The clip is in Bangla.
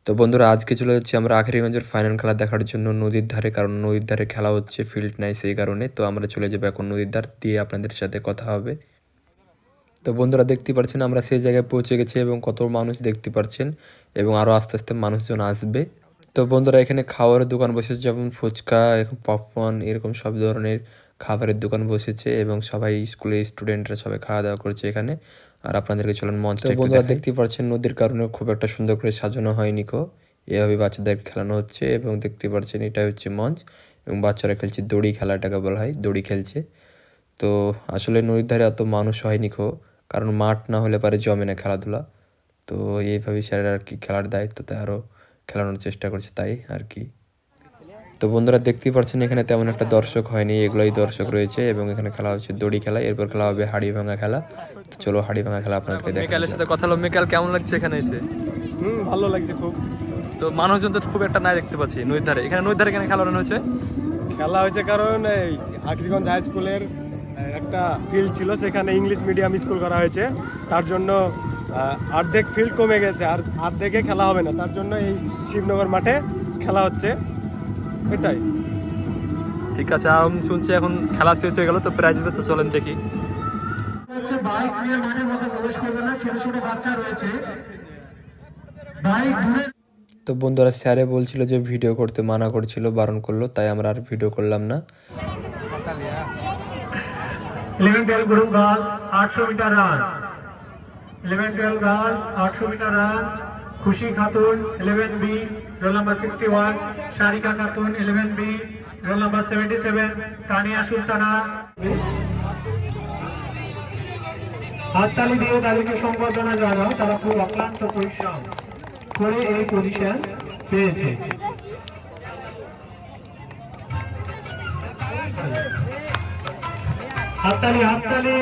তো বন্ধুরা আজকে চলে যাচ্ছি আমরা আখেরিগঞ্জের ফাইনাল খেলা দেখার জন্য নদীর ধারে, কারণ নদীর ধারে খেলা হচ্ছে, ফিল্ড নাই সেই কারণে। তো আমরা চলে যাবো এখন নদীর ধার দিয়ে, আপনাদের সাথে কথা হবে। তো বন্ধুরা দেখতে পাচ্ছেন আমরা সেই জায়গায় পৌঁছে গেছি এবং কত মানুষ দেখতে পাচ্ছেন, এবং আরও আস্তে আস্তে মানুষজন আসবে। তো বন্ধুরা এখানে খাবারের দোকান বসেছে, যেমন ফুচকা, পপকর্ন, এরকম সব ধরনের খাবারের দোকান বসেছে, এবং সবাই স্কুলের স্টুডেন্টরা সবাই খাওয়া দাওয়া করছে এখানে। আর আপনাদেরকে চলুন মঞ্চটা একটু বন্ধুরা দেখতে পাচ্ছেন নদীর কারণে খুব একটা সুন্দর করে সাজানো হয়নি কো, এভাবে বাচ্চাদের খেলানো হচ্ছে। এবং দেখতে পাচ্ছেন এটা হচ্ছে মঞ্চ, এবং বাচ্চারা খেলছে দড়ি, খেলাটাকে বলা হয় দড়ি খেলছে। তো আসলে নদীর ধারে অত মানুষ হয়নি কো, কারণ মাঠ না হলে পারে জমে না খেলাধুলা। তো এইভাবেই স্যারেরা আর কি খেলার দায়িত্বতে আরও খেলানোর চেষ্টা করছে, তাই আর কি। তো বন্ধুরা দেখতেই পাচ্ছেন এখানে তেমন একটা দর্শক হয়নি, এগুলোই দর্শক রয়েছে। এবং এখানে খেলা হচ্ছে দড়ি খেলা, এরপর খেলা হবে হাড়ি ভাঙা খেলা। তো চলো হাড়ি ভাঙা খেলা আপনাদেরকে দেখাই। মেকালের সাথে কথা হলো। মেকাল, কেমন লাগছে এখানে এসে? ভালো লাগছে খুব। তো মানুষজন তো খুব একটা নাই দেখতে পাচ্ছি নদীর ধারে। এখানে নদীর ধারে কেন খেলা হয়েছে? খেলা হয়েছে কারণ এই আখরিগঞ্জ হাই স্কুলের একটা ফিল্ড ছিল, সেখানে ইংলিশ মিডিয়াম স্কুল করা হয়েছে। তার জন্য অর্ধেক ফিল্ড কমে গেছে, আর অর্ধেকে খেলা হবে না, তার জন্য এই শিবনগর মাঠে খেলা হচ্ছে, এটাই। ঠিক আছে, আমি শুনছি এখন খেলা শেষ হয়ে গেল, তো প্রাইজ তো চলেন দেখি। বাইক নিয়ে মাঠের মধ্যে প্রবেশ করবে না, ছোট ছোট বাচ্চা রয়েছে, বাইক দূরে। তো বন্ধুরা স্যারে বলছিল যে ভিডিও করতে মানা করছিল, বারণ করলো, তাই আমরা আর ভিডিও করলাম না। 11-12 group girls 800 metre run, 11-12 girls 800 metre run. Khushi Khatun 11B roll number 61, Sharika Khatun 11B roll number 77, Tania Sultana. হাততালি দিয়ে তাদেরকে সম্বর্ধনা জানাও, তারা খুব অক্লান্ত পরিশ্রম করে এই পজিশন পেয়েছে। হাততালি হাততালি।